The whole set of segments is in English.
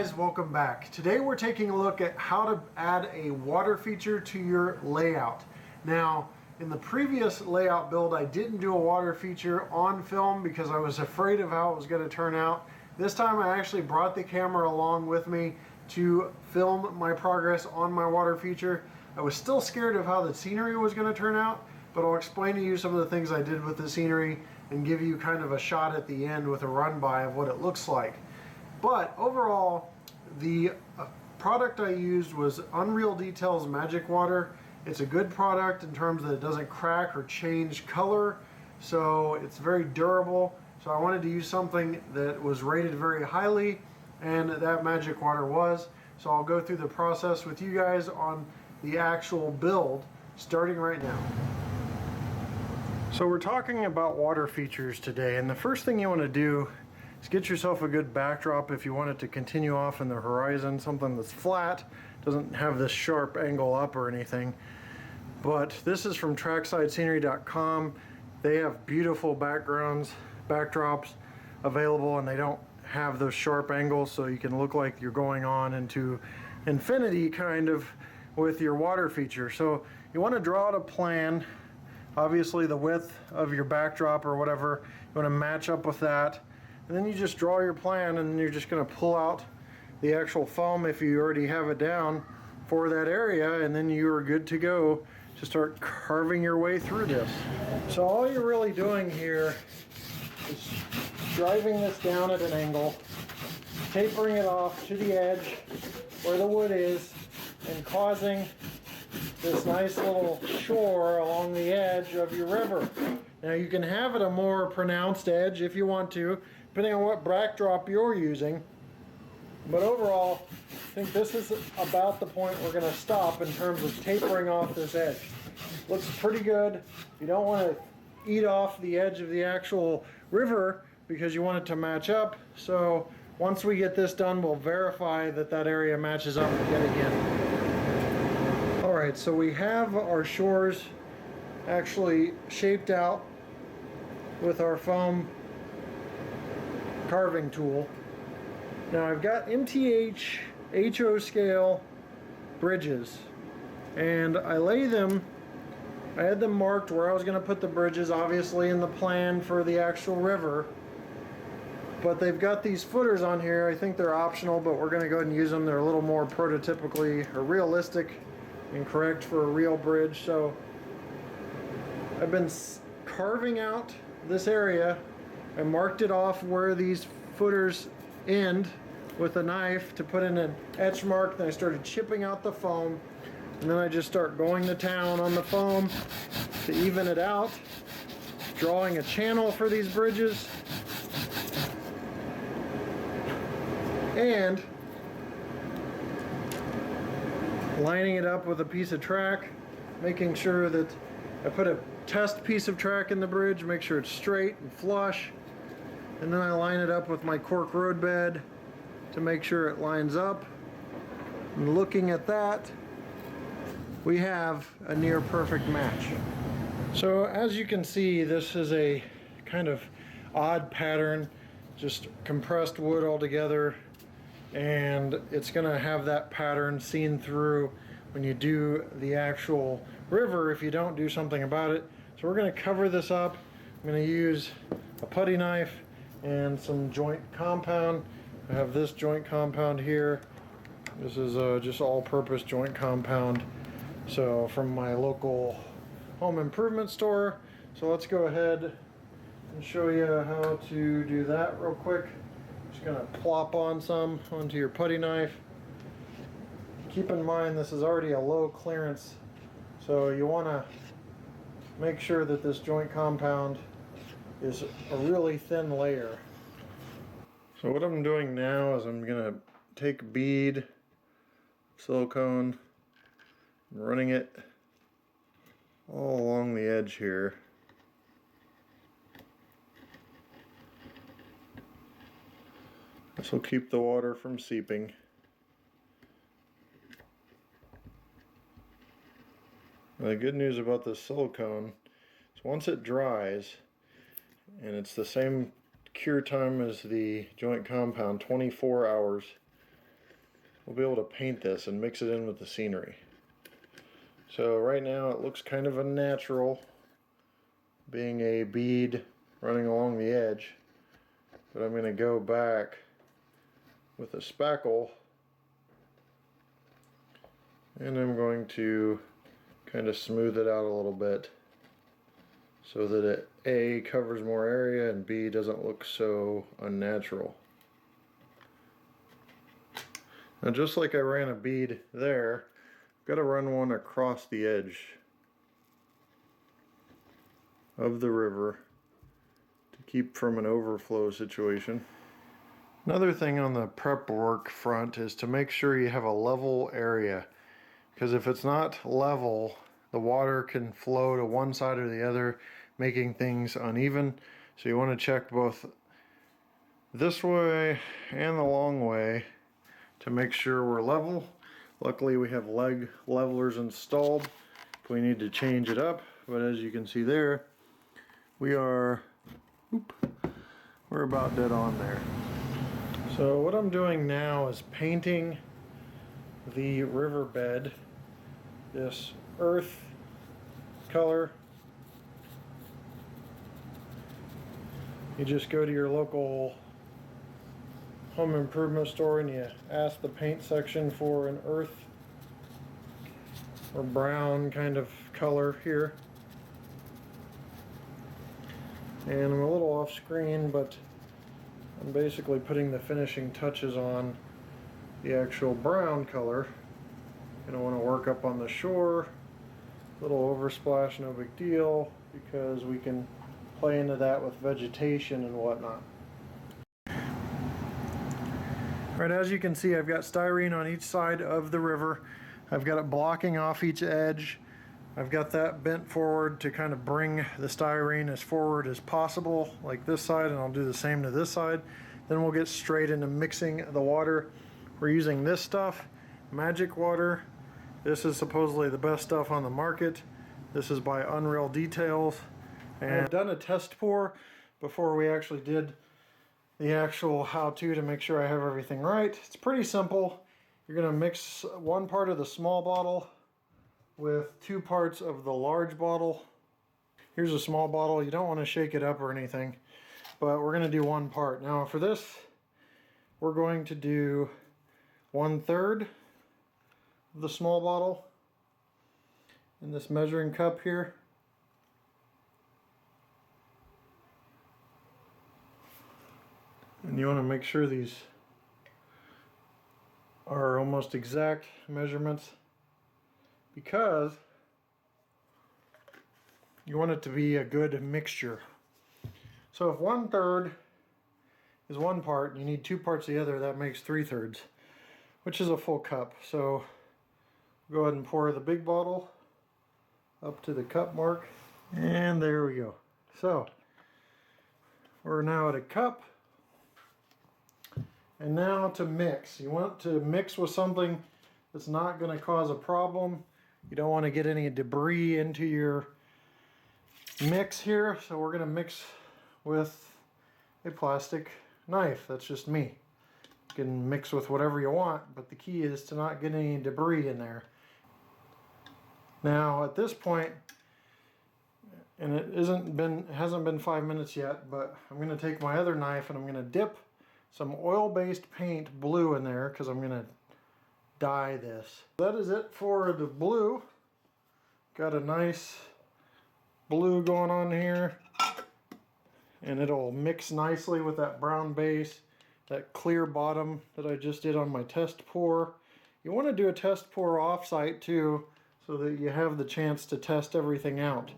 guys, welcome back. Today we're taking a look at how to add a water feature to your layout. Now, in the previous layout build, I didn't do a water feature on film because I was afraid of how it was going to turn out. This time I actually brought the camera along with me to film my progress on my water feature. I was still scared of how the scenery was going to turn out, but I'll explain to you some of the things I did with the scenery and give you kind of a shot at the end with a run by of what it looks like. But overall, the product I used was Unreal Details Magic Water. It's a good product in terms that it doesn't crack or change color, so it's very durable. So I wanted to use something that was rated very highly, and that Magic Water was. So I'll go through the process with you guys on the actual build, starting right now. So we're talking about water features today, and the first thing you want to do is get yourself a good backdrop if you want it to continue off in the horizon, something that's flat, doesn't have this sharp angle up or anything. But this is from tracksideScenery.com. They have beautiful backdrops available, and they don't have those sharp angles, so you can look like you're going on into infinity kind of with your water feature. So you want to draw out a plan. Obviously the width of your backdrop or whatever, you want to match up with that. And then you just draw your plan, and then you're just going to pull out the actual foam if you already have it down for that area, and then you are good to go to start carving your way through this. So all you're really doing here is driving this down at an angle, tapering it off to the edge where the wood is, and causing this nice little shore along the edge of your river. Now you can have it a more pronounced edge if you want to, depending on what backdrop you're using. But overall, I think this is about the point we're going to stop in terms of tapering off this edge. Looks pretty good. You don't want to eat off the edge of the actual river because you want it to match up. So once we get this done, we'll verify that that area matches up yet again. Alright, so we have our shores actually shaped out with our foam carving tool. Now I've got MTH HO scale bridges, and I had them marked where I was going to put the bridges, obviously in the plan for the actual river. But they've got these footers on here. I think they're optional, but we're going to go ahead and use them. They're a little more prototypically or realistic and correct for a real bridge. So I've been carving out this area. I marked it off where these footers end with a knife to put in an etch mark. Then I started chipping out the foam, and then I just start going to town on the foam to even it out, drawing a channel for these bridges, and lining it up with a piece of track, making sure that I put a test piece of track in the bridge, make sure it's straight and flush, and then I line it up with my cork road bed to make sure it lines up. And looking at that, we have a near perfect match. So as you can see, this is a kind of odd pattern, just compressed wood all together, and it's gonna have that pattern seen through when you do the actual river if you don't do something about it. So we're gonna cover this up. I'm gonna use a putty knife and some joint compound. I have this joint compound here. This is just all-purpose joint compound, so from my local home improvement store. So let's go ahead and show you how to do that real quick. Just gonna plop on some onto your putty knife. Keep in mind this is already a low clearance, so you want to make sure that this joint compound is a really thin layer. So what I'm doing now is I'm gonna take a bead silicone and running it all along the edge here. This will keep the water from seeping. The good news about this silicone is once it dries, and it's the same cure time as the joint compound, 24 hours, we'll be able to paint this and mix it in with the scenery. So right now it looks kind of unnatural, being a bead running along the edge, but I'm going to go back with a spackle and I'm going to kind of smooth it out a little bit so that it A, covers more area, and B, doesn't look so unnatural. Now just like I ran a bead there, I've got to run one across the edge of the river to keep from an overflow situation. Another thing on the prep work front is to make sure you have a level area, because if it's not level, the water can flow to one side or the other, making things uneven. So you want to check both this way and the long way to make sure we're level. Luckily we have leg levelers installed if we need to change it up, but as you can see there, we're about dead on there. So what I'm doing now is painting the riverbed this earth color. You just go to your local home improvement store and you ask the paint section for an earth or brown kind of color here. And I'm a little off screen, but I'm basically putting the finishing touches on the actual brown color. Gonna want to work up on the shore, little oversplash, no big deal, because we can play into that with vegetation and whatnot. Alright, as you can see, I've got styrene on each side of the river. I've got it blocking off each edge. I've got that bent forward to kind of bring the styrene as forward as possible, like this side, and I'll do the same to this side. Then we'll get straight into mixing the water. We're using this stuff, Magic Water. This is supposedly the best stuff on the market. This is by Unreal Details. And I've done a test pour before we actually did the actual how-to to make sure I have everything right. It's pretty simple. You're going to mix one part of the small bottle with 2 parts of the large bottle. Here's a small bottle. You don't want to shake it up or anything, but we're going to do 1 part. Now for this, we're going to do 1/3 of the small bottle in this measuring cup here. And you want to make sure these are almost exact measurements, because you want it to be a good mixture. So if 1/3 is 1 part and you need 2 parts of the other, that makes 3/3, which is a full cup. So go ahead and pour the big bottle up to the cup mark, and there we go. So we're now at a cup. And now to mix. You want to mix with something that's not going to cause a problem. You don't want to get any debris into your mix here. So we're going to mix with a plastic knife. That's just me. You can mix with whatever you want, but the key is to not get any debris in there. Now at this point, and it hasn't been 5 minutes yet, but I'm going to take my other knife and I'm going to dip some oil-based paint blue in there, because I'm going to dye this. That is it for the blue. Got a nice blue going on here, and it'll mix nicely with that brown base, that clear bottom that I just did on my test pour. You want to do a test pour off-site too, so that you have the chance to test everything out.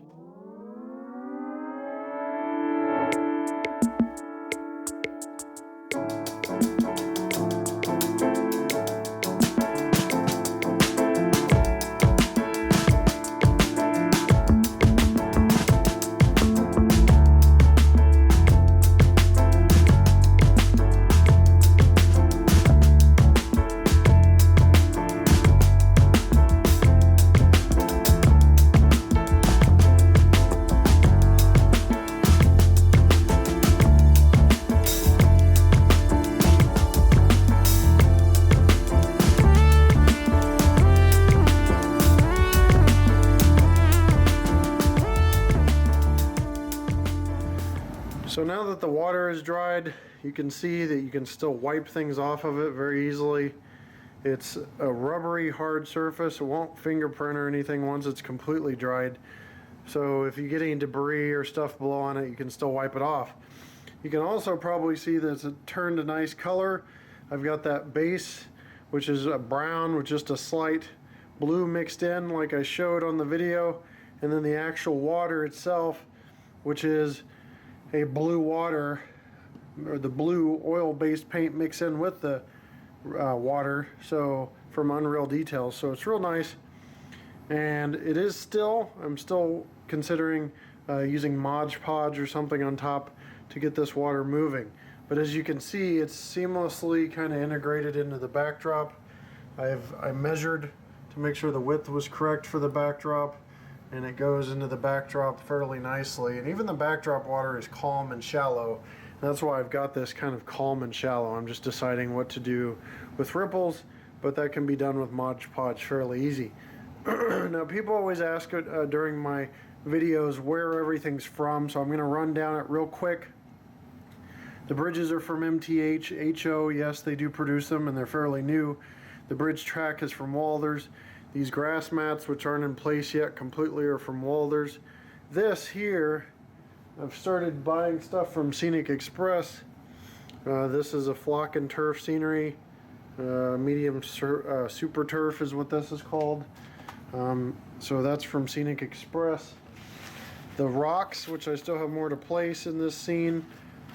that the water is dried, you can see that you can still wipe things off of it very easily. It's a rubbery hard surface. It won't fingerprint or anything once it's completely dried. So if you get any debris or stuff below on it, you can still wipe it off. You can also probably see that it's turned a nice color. I've got that base, which is a brown with just a slight blue mixed in like I showed on the video, and then the actual water itself, which is a blue water, or the blue oil-based paint mixed in with the water, so from Unreal Details. So it's real nice, and it is still, I'm still considering using Mod Podge or something on top to get this water moving. But as you can see, it's seamlessly kind of integrated into the backdrop. I measured to make sure the width was correct for the backdrop, and it goes into the backdrop fairly nicely. And even the backdrop water is calm and shallow. And that's why I've got this kind of calm and shallow. I'm just deciding what to do with ripples, but that can be done with Mod Podge fairly easy. Now, people always ask during my videos where everything's from, so I'm going to run down it real quick. The bridges are from MTH, HO, yes, they do produce them, and they're fairly new. The bridge track is from Walthers. These grass mats, which aren't in place yet completely, are from Walthers. This here, I've started buying stuff from Scenic Express. This is a flock and turf scenery. Medium super turf is what this is called. So that's from Scenic Express. The rocks, which I still have more to place in this scene,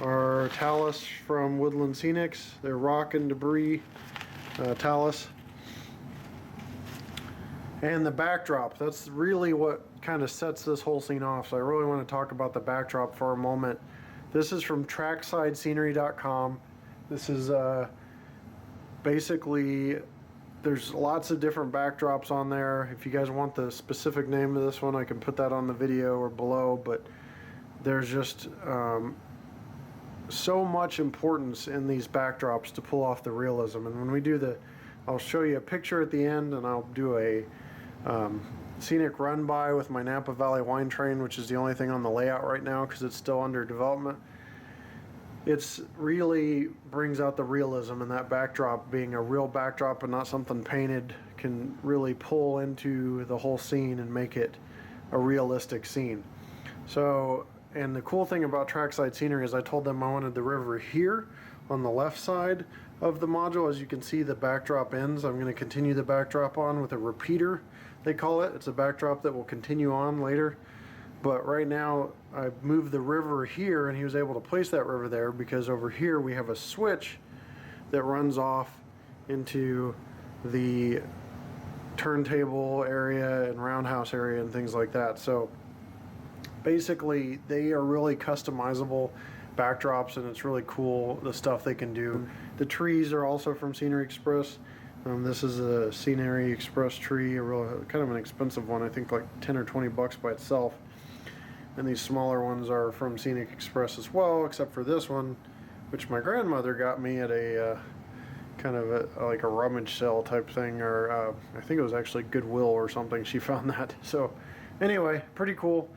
are talus from Woodland Scenics. They're rock and debris talus. And the backdrop, that's really what kind of sets this whole scene off. So I really want to talk about the backdrop for a moment. This is from tracksideScenery.com. This is basically, there's lots of different backdrops on there. If you guys want the specific name of this one, I can put that on the video or below, but there's just so much importance in these backdrops to pull off the realism. And when we do I'll show you a picture at the end, and I'll do a scenic run by with my Napa Valley wine train, which is the only thing on the layout right now because it's still under development. It's really brings out the realism, and that backdrop being a real backdrop and not something painted can really pull into the whole scene and make it a realistic scene. So, and the cool thing about Trackside Scenery is I told them I wanted the river here on the left side of the module. As you can see, the backdrop ends. I'm going to continue the backdrop on with a repeater, they call it. It's a backdrop that will continue on later. But right now, I've moved the river here, and he was able to place that river there because over here we have a switch that runs off into the turntable area and roundhouse area and things like that. So basically, they are really customizable backdrops, and it's really cool the stuff they can do. The trees are also from Scenery Express. This is a Scenery Express tree, a real kind of an expensive one. I think like 10 or 20 bucks by itself. And these smaller ones are from Scenic Express as well, except for this one, which my grandmother got me at a kind of like a rummage sale type thing, or I think it was actually Goodwill or something. She found that. So anyway, pretty cool.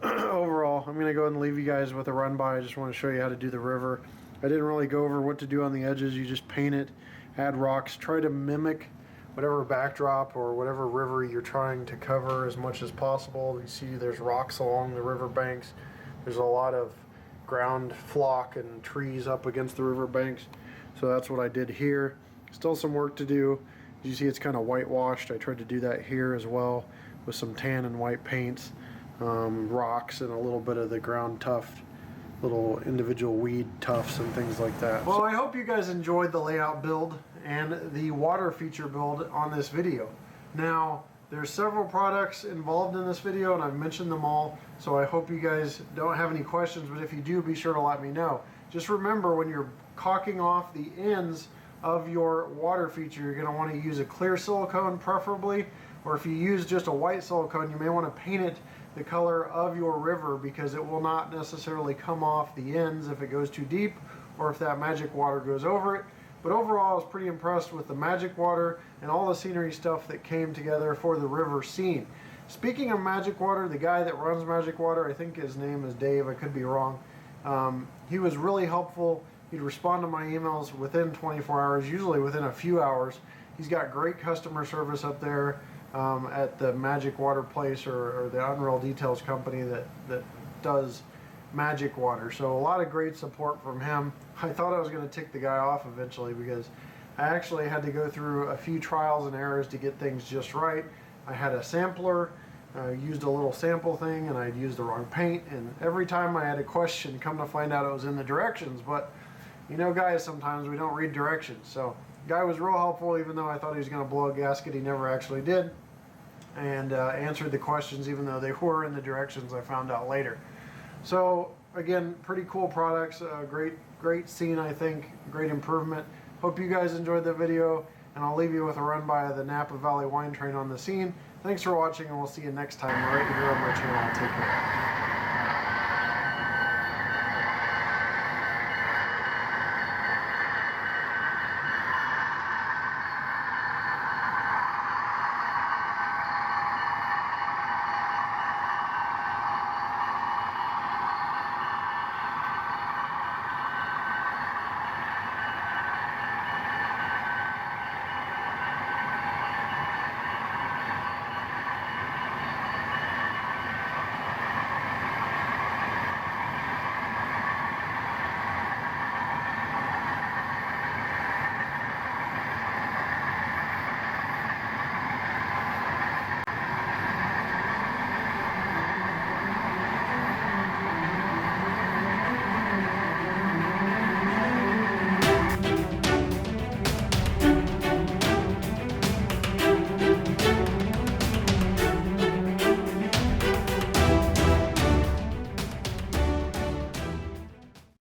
Overall, I'm going to go ahead and leave you guys with a run by. I just want to show you how to do the river. I didn't really go over what to do on the edges. You just paint it, add rocks, try to mimic whatever backdrop or whatever river you're trying to cover as much as possible. You see there's rocks along the river banks. There's a lot of ground flock and trees up against the river banks. So that's what I did here. Still some work to do. As you see, it's kind of whitewashed. I tried to do that here as well with some tan and white paints, rocks, and a little bit of the ground tuft, little individual weed tufts and things like that. Well, I hope you guys enjoyed the layout build and the water feature build on this video. Now, there's several products involved in this video, and I've mentioned them all, so I hope you guys don't have any questions, but if you do, be sure to let me know. Just remember, when you're caulking off the ends of your water feature, you're going to want to use a clear silicone preferably, or if you use just a white silicone, you may want to paint it the color of your river because it will not necessarily come off the ends if it goes too deep or if that magic water goes over it. But overall, I was pretty impressed with the magic water and all the scenery stuff that came together for the river scene. Speaking of magic water, the guy that runs magic water, I think his name is Dave, I could be wrong, He was really helpful. He'd respond to my emails within 24 hours, usually within a few hours. He's got great customer service up there at the Magic Water Place, or the Unreal Details company that does Magic Water. So a lot of great support from him. I thought I was going to tick the guy off eventually, because I actually had to go through a few trials and errors to get things just right. I had a sampler, used a little sample thing, and I'd used the wrong paint, and every time I had a question, come to find out it was in the directions. But you know, guys, sometimes we don't read directions. So the guy was real helpful, even though I thought he was going to blow a gasket. He never actually did, and answered the questions even though they were in the directions, I found out later. So again, pretty cool products, great scene, I think, great improvement. Hope you guys enjoyed the video, and I'll leave you with a run by of the Napa Valley wine train on the scene. Thanks for watching, and we'll see you next time right here on my channel. Take care.